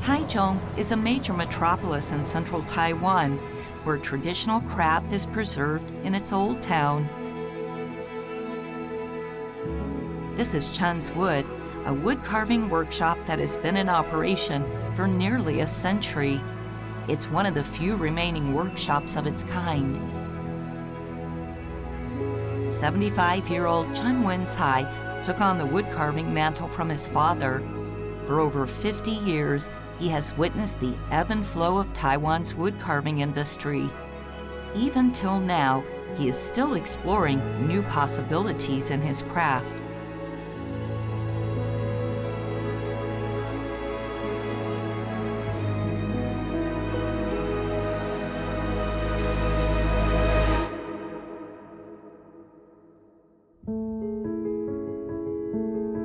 Taichung is a major metropolis in central Taiwan, where traditional craft is preserved in its old town. This is Chun's Wood, a wood carving workshop that has been in operation for nearly a century. It's one of the few remaining workshops of its kind. 75-year-old Chun Wen-tsai took on the wood carving mantle from his father. For over 50 years, he has witnessed the ebb and flow of Taiwan's wood carving industry. Even till now, he is still exploring new possibilities in his craft.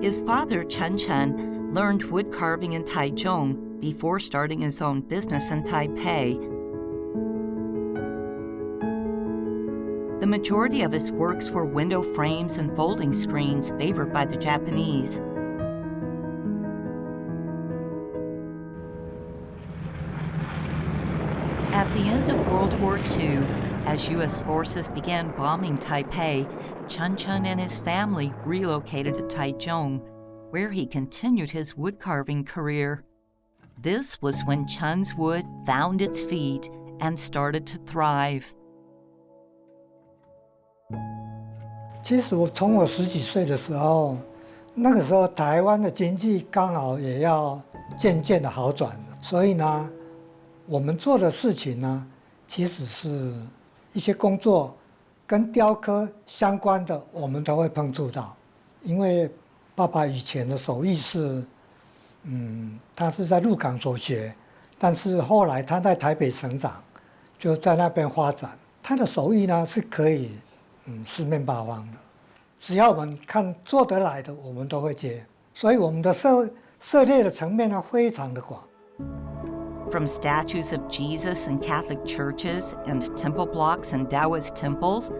His father, Chen Chen, learned wood carving in Taichung before starting his own business in Taipei. The majority of his works were window frames and folding screens favored by the Japanese. At the end of World War II, as U.S. forces began bombing Taipei, Chen Chen and his family relocated to Taichung, where he continued his wood carving career. This was when Chun's Wood found its feet and started to thrive. 其实从我10几岁的时候，那个时候台湾的经济刚好也要渐渐的好转，所以呢，我们做的事情呢，其实是一些工作跟雕刻相关的，我们都会碰触到。因为爸爸以前的手艺是，他是在鹿港所学，但是后来他在台北成长，就在那边发展。他的手艺呢是可以，四面八方的，只要我们看做得来的，我们都会接。所以我们的涉猎的层面呢非常的广。From statues of Jesus in Catholic churches and temple blocks in Taoist temples,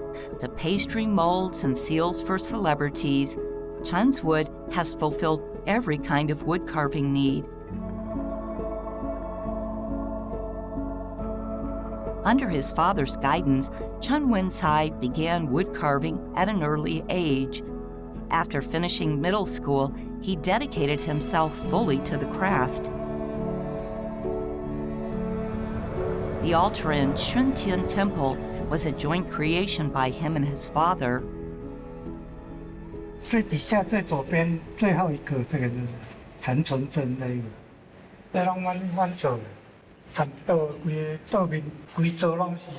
to pastry molds and seals for celebrities, Chun's Wood has fulfilled every kind of wood carving need. Under his father's guidance, Chun Wen-tsai began wood carving at an early age. After finishing middle school, he dedicated himself fully to the craft. The altar in Shuntian Temple was a joint creation by him and his father. 最底下最左边最后一个，这个就是陈纯真这一个，这拢阮做的，差不多规个桌面规桌拢是。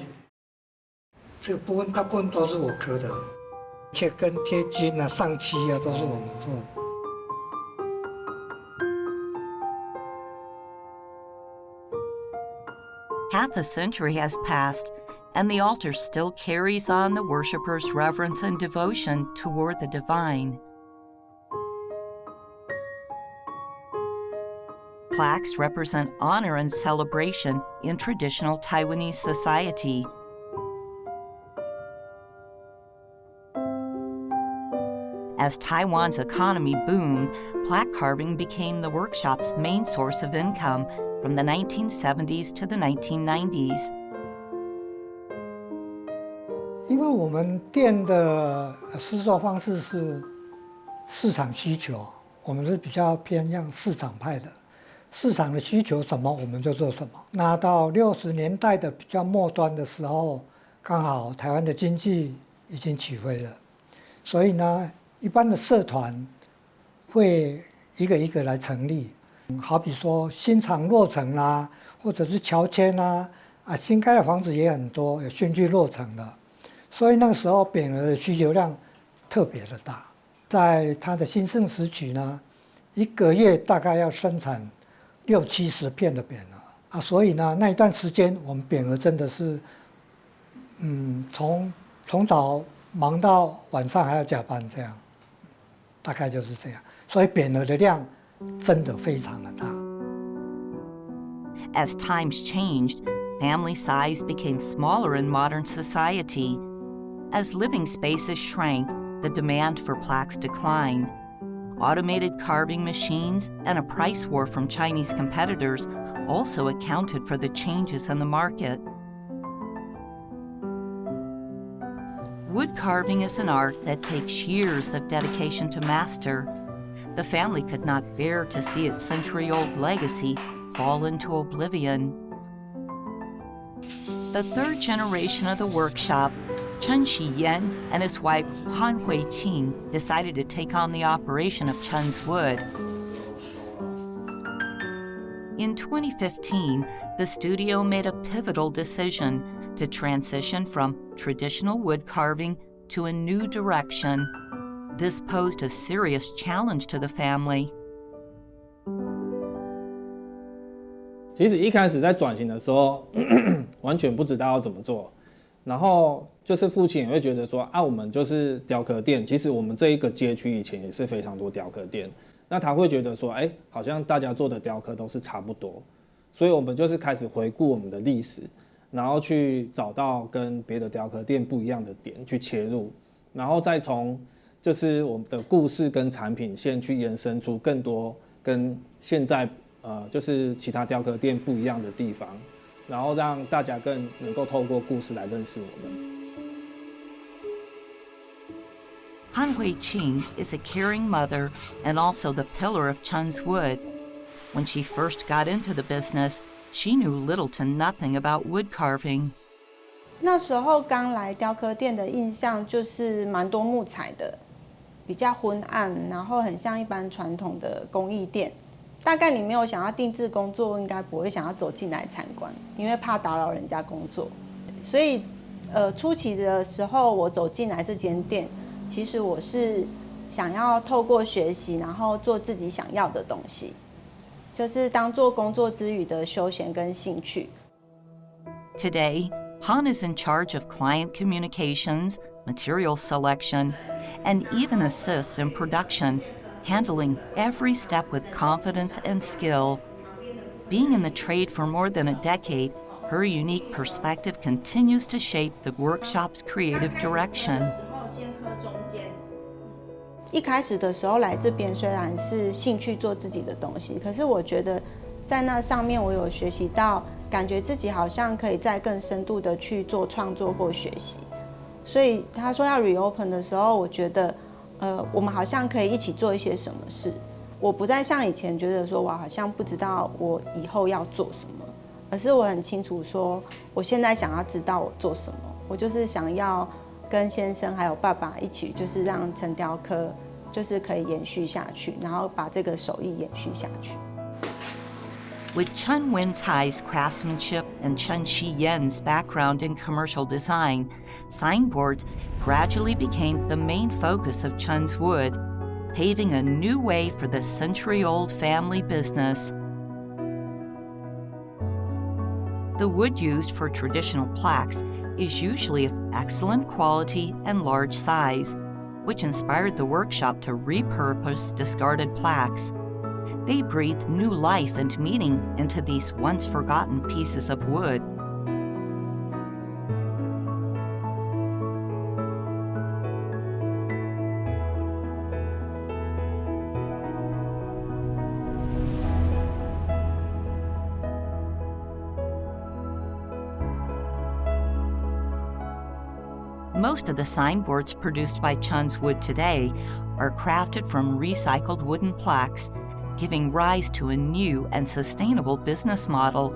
这个部分大部分都是我刻的，贴跟贴金啊、上漆啊都是我们做的。Half a century has passed, and the altar still carries on the worshippers' reverence and devotion toward the divine. Plaques represent honor and celebration in traditional Taiwanese society. As Taiwan's economy boomed, plaque carving became the workshop's main source of income from the 1970s to the 1990s. 因为我们店的施作方式是市场需求，我们是比较偏向市场派的，市场的需求什么我们就做什么。那到60年代的比较末端的时候，刚好台湾的经济已经起飞了，所以呢，一般的社团会一个一个来成立。好比说新厂落成啦，或者是乔迁啦，新盖的房子也很多，有新居落成的，所以那个时候匾额的需求量特别的大。在它的兴盛时期呢，一个月大概要生产60、70片的匾额所以呢，那一段时间我们匾额真的是，从早忙到晚上还要加班这样，大概就是这样，所以匾额的量真的非常的大。As times changed, family size became smaller in modern society. As living spaces shrank, the demand for plaques declined. automated carving machines, and a price war from Chinese competitors also accounted for the changes in the market. Wood carving is an art that takes years of dedication to master. The family could not bear to see its century-old legacy fall into oblivion. The third generation of the workshop, Chen Shiyan and his wife Han Huiqing, decided to take on the operation of Chen's Wood. In 2015, the studio made a pivotal decision to transition from traditional wood carving to a new direction. This posed a serious challenge to the family. 其实一开始在转型的时候，完全不知道要怎么做，然后就是父亲也会觉得说啊，我们就是雕刻店，其实我们这一个街区以前也是非常多雕刻店，那他会觉得说，哎，好像大家做的雕刻都是差不多，所以我们就是开始回顾我们的历史，然后去找到跟别的雕刻店不一样的点去切入，然后再从就是我们的故事跟产品线去延伸出更多跟现在就是其他雕刻店不一样的地方，然后让大家更能够透过故事来认识我们。Han Huiqing is a caring mother and also the pillar of Chen's Wood. When she first got into the business, she knew little to nothing about wood carving. 那时候刚来雕刻店的印象就是蛮多木材的，比较昏暗，然后很像一般传统的工艺店。大概你没有想要定制工作，应该不会想要走进来参观，因为怕打扰人家工作。所以，初期的时候我走进来这间店，其实我是想要透过学习，然后做自己想要的东西，就是当做工作之余的休闲跟兴趣。Today, Han is in charge of client communications, material selection, and even assists in production, handling every step with confidence and skill. Being in the trade for more than a decade, her unique perspective continues to shape the workshop's creative direction. 一开始的时候来这边虽然是兴趣做自己的东西，可是我觉得在那上面我有学习到，感觉自己好像可以再更深度的去做创作或学习。所以他说要 reopen 的时候，我觉得我们好像可以一起做一些什么事。我不再像以前觉得说我好像不知道我以后要做什么，而是我很清楚说我现在想要知道我做什么。我就是想要跟先生还有爸爸一起，就是让陈雕刻就是可以延续下去，然后把这个手艺延续下去。With Chen Wencai's craftsmanship and Chen Shiyan's background in commercial design, signboards gradually became the main focus of Chen's Wood, paving a new way for the century-old family business. The wood used for traditional plaques is usually of excellent quality and large size, which inspired the workshop to repurpose discarded plaques. They breathed new life and meaning into these once forgotten pieces of wood. Most of the signboards produced by Chen's Wood today are crafted from recycled wooden plaques, giving rise to a new and sustainable business model.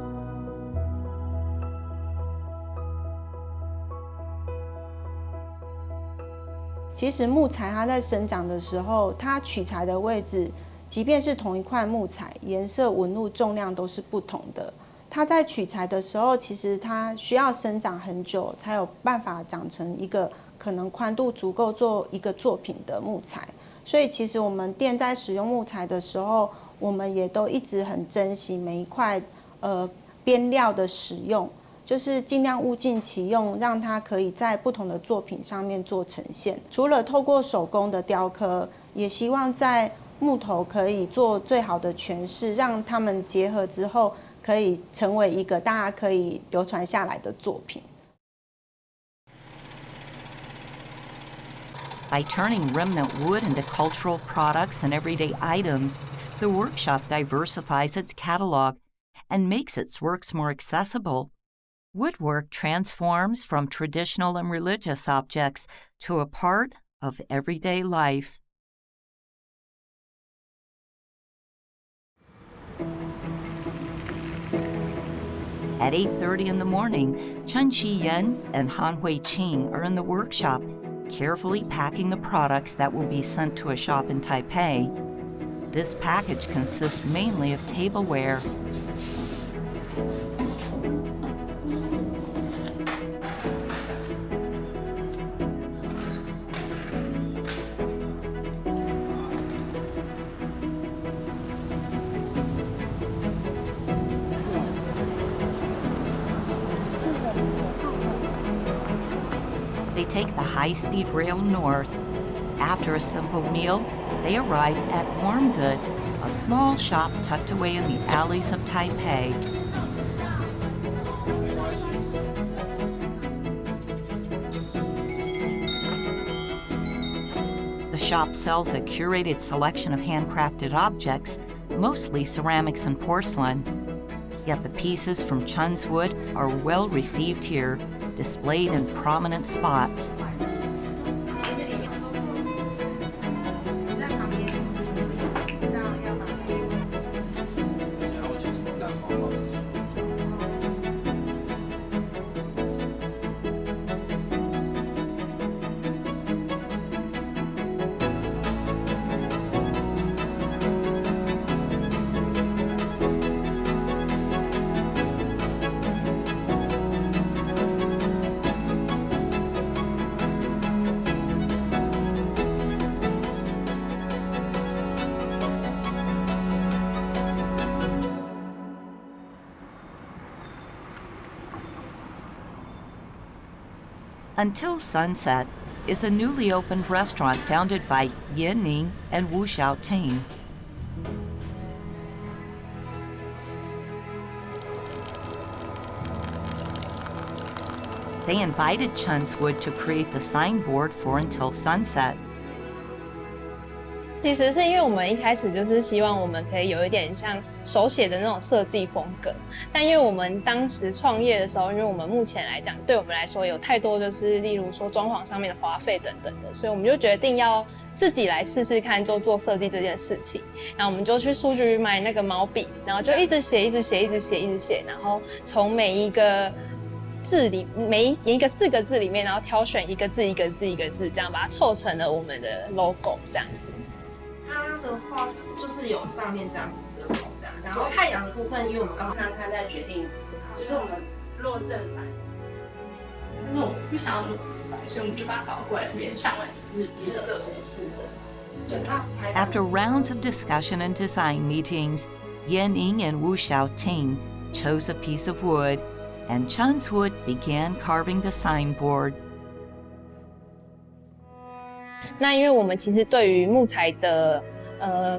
其实木材它在生长的时候，它取材的位置，即便是同一块木材，颜色、纹路、重量都是不同的。它在取材的时候，其实它需要生长很久，才有办法长成一个可能宽度足够做一个作品的木材。所以其实我们店在使用木材的时候，我们也都一直很珍惜每一块边料的使用，就是尽量物尽其用，让它可以在不同的作品上面做呈现。除了透过手工的雕刻，也希望在木头可以做最好的诠释，让它们结合之后，可以成为一个大家可以流传下来的作品。By turning remnant wood into cultural products and everyday items, the workshop diversifies its catalog and makes its works more accessible. Woodwork transforms from traditional and religious objects to a part of everyday life. At 8:30 in the morning, Chen Qiyan and Han Huiqing are in the workshop, carefully packing the products that will be sent to a shop in Taipei. This package consists mainly of tableware. They take the high-speed rail north. After a simple meal, they arrive at Warmgood, a small shop tucked away in the alleys of Taipei. The shop sells a curated selection of handcrafted objects, mostly ceramics and porcelain. Yet the pieces from Chun's wood are well received here, displayed in prominent spots. Until Sunset is a newly opened restaurant founded by Yan Ning and Wu Xiaoting. They invited Chun's Wood to create the signboard for Until Sunset. 其实是因为我们一开始就是希望我们可以有一点像手写的那种设计风格，但因为我们当时创业的时候，因为我们目前来讲，对我们来说有太多就是例如说装潢上面的花费等等的，所以我们就决定要自己来试试看做设计这件事情。然后我们就去书局买那个毛笔，然后就一直写，然后从每一个字里每一个4个字里面，然后挑选一个字一个字这样把它凑成了我们的 logo 这样子。它的话就是有上面这样子折口这样，然后太阳的部分，因为我们刚刚看再决定，就是我们落正反。但是我们不想要那么直白，所以我们就把它倒过来，这边上完日记的对，是的。 After rounds of discussion and design meetings, Yan Ning and Wu Xiaoting chose a piece of wood, and Chun's Wood began carving the signboard. 那因为我们其实对于木材的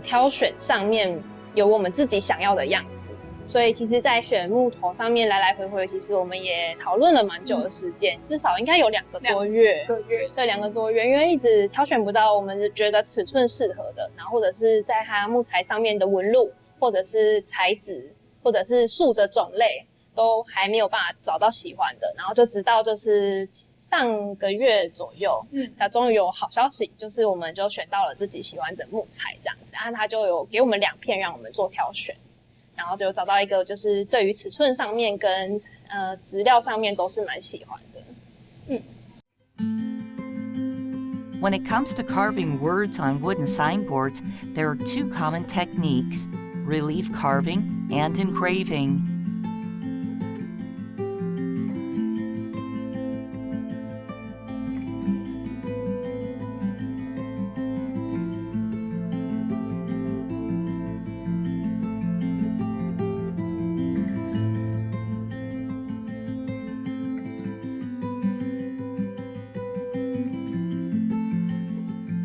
挑选上面有我们自己想要的样子，所以其实在选木头上面来来回回，其实我们也讨论了蛮久的时间，至少应该有2个多月。对，2个多月，因为一直挑选不到我们觉得尺寸适合的，然后或者是在它木材上面的纹路，或者是材质，或者是树的种类，都还没有办法找到喜欢的，然后就直到就是上个月左右，他终于有好消息，就是我们就选到了自己喜欢的木材这样子，然后他就有给我们2片让我们做挑选，然后就找到一个就是对于尺寸上面跟质料上面都是蛮喜欢的。When it comes to carving words on wooden signboards, there are 2 common techniques: relief carving and engraving.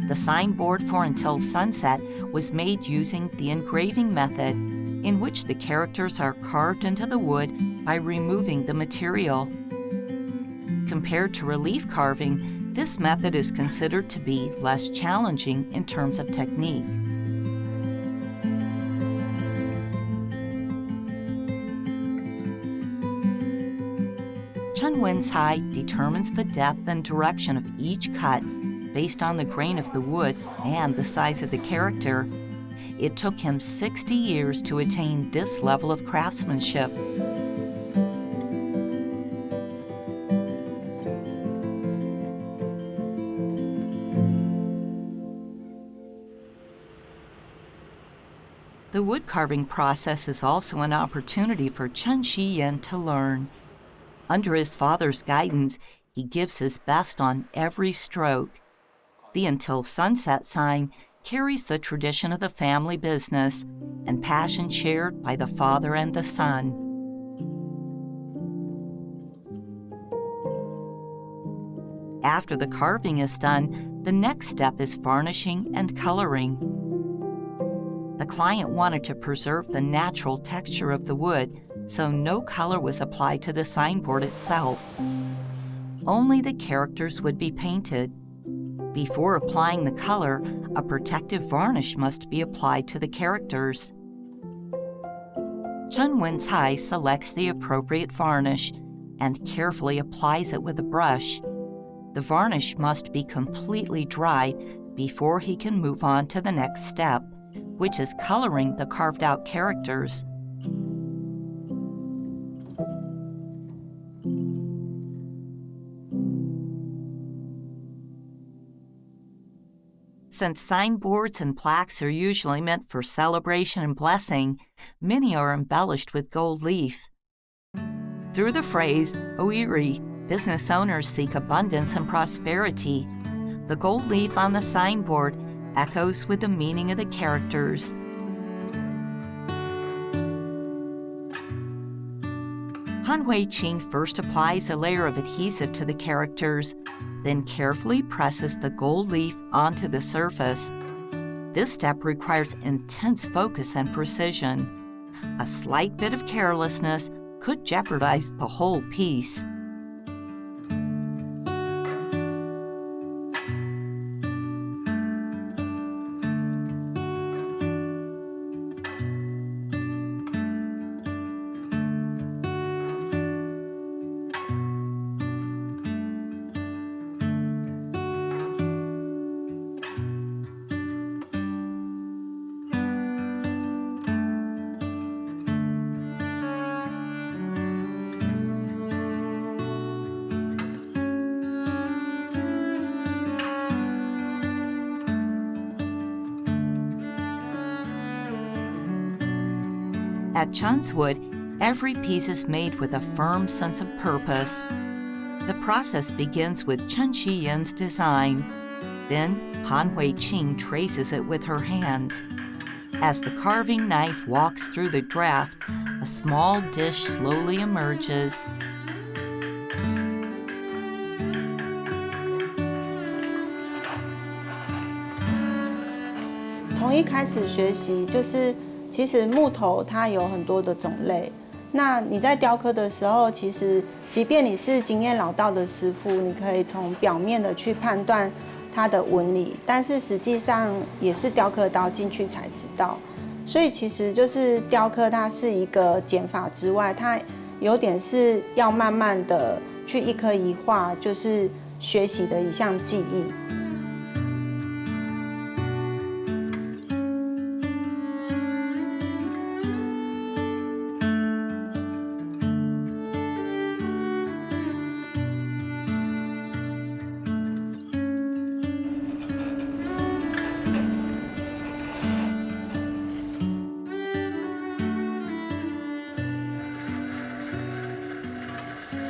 The signboard for Until Sunset was made using the engraving method, in which the characters are carved into the wood by removing the material. Compared to relief carving, This method is considered to be less challenging in terms of technique. Chen Wen-cai determines the depth and direction of each cut based on the grain of the wood and the size of the character. It took him 60 years to attain this level of craftsmanship. The wood carving process is also an opportunity for Chen Shiyan to learn. Under his father's guidance, he gives his best on every stroke. The Until Sunset sign carries the tradition of the family business and passion shared by the father and the son. After the carving is done, the next step is varnishing and coloring. The client wanted to preserve the natural texture of the wood, so no color was applied to the signboard itself. Only the characters would be painted. Before applying the color, a protective varnish must be applied to the characters. Chen Wen-cai selects the appropriate varnish and carefully applies it with a brush. The varnish must be completely dry before he can move on to the next step, which is coloring the carved-out characters. Since signboards and plaques are usually meant for celebration and blessing, many are embellished with gold leaf. Through the phrase "Oiri," business owners seek abundance and prosperity. The gold leaf on the signboard echoes with the meaning of the characters. Han Hui-Ching first applies a layer of adhesive to the characters, then carefully presses the gold leaf onto the surface. This step requires intense focus and precision. A slight bit of carelessness could jeopardize the whole piece. At Chen's Wood, every piece is made with a firm sense of purpose. The process begins with Chen Shiyan's design. Then Han Hui-Ching traces it with her hands. As the carving knife walks through the draft, a small dish slowly emerges.从一开始学习，就是其实木头它有很多的种类。那你在雕刻的时候，其实即便你是经验老道的师傅，你可以从表面的去判断它的纹理，但是实际上也是雕刻刀进去才知道。所以其实就是雕刻，它是一个减法之外，它有点是要慢慢的去一颗一画，就是学习的一项技艺。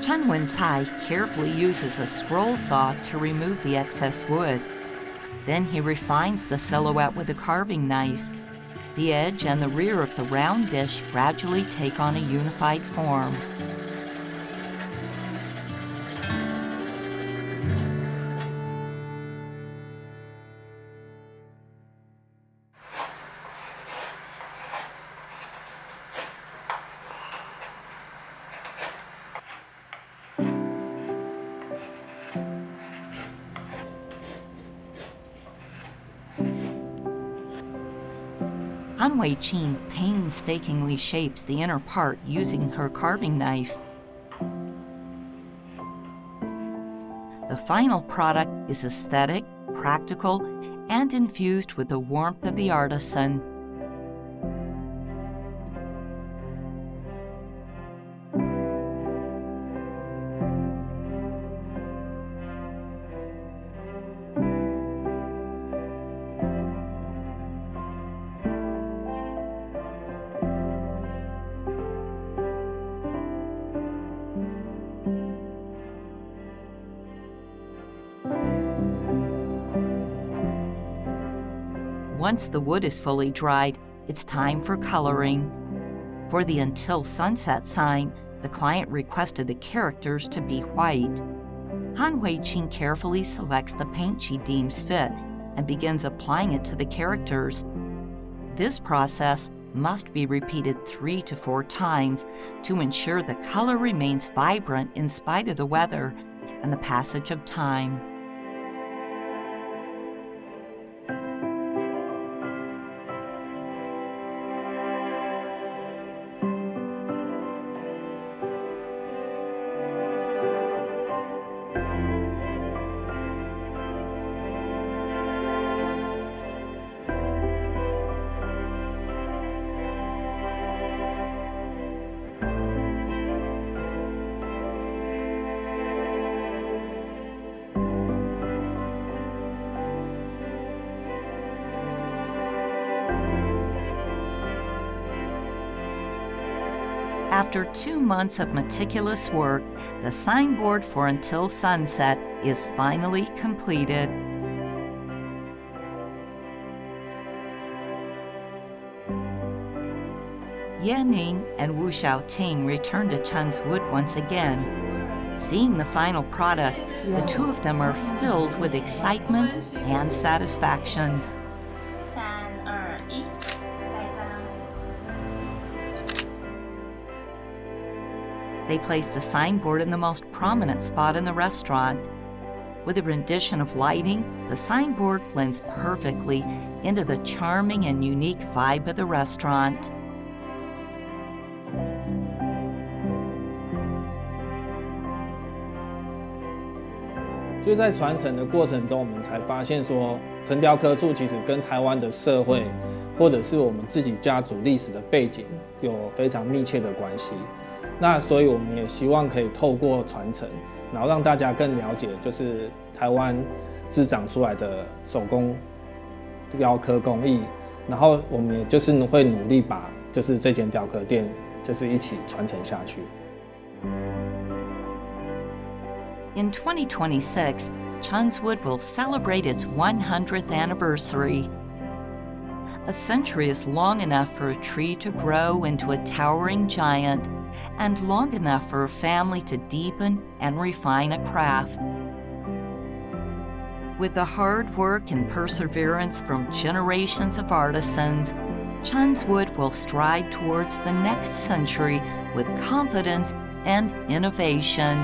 Chen Wen-cai carefully uses a scroll saw to remove the excess wood. Then he refines the silhouette with a carving knife. The edge and the rear of the round dish gradually take on a unified form. Han Wei-Qing painstakingly shapes the inner part using her carving knife. The final product is aesthetic, practical, and infused with the warmth of the artisan. Once the wood is fully dried, it's time for coloring. For the Until Sunset sign, the client requested the characters to be white. Han Wei-Qing carefully selects the paint she deems fit and begins applying it to the characters. This process must be repeated 3 to 4 times to ensure the color remains vibrant in spite of the weather and the passage of time. After 2 months of meticulous work, the signboard for Until Sunset is finally completed. Ye Ning and Wu Xiaoting return to Chun's Wood once again. Seeing the final product, the two of them are filled with excitement and satisfaction. 3、2、1，盖章。 They place the signboard in the most prominent spot in the restaurant. With a rendition of lighting, the signboard blends perfectly into the charming and unique vibe of the restaurant. "就在传承的过程中，我们才发现说，陈雕刻处其实跟台湾的社会，或者是我们自己家族历史的背景有非常密切的关系。那所以我们也希望可以透过传承，然后让大家更了解，就是台湾滋长出来的手工雕刻工艺。然后我们也就是会努力把就是这间雕刻店就是一起传承下去。" In 2026, Chun's Wood will celebrate its 100th anniversary. A century is long enough for a tree to grow into a towering giant, and long enough for a family to deepen and refine a craft. With the hard work and perseverance from generations of artisans, Chun's Wood will stride towards the next century with confidence and innovation.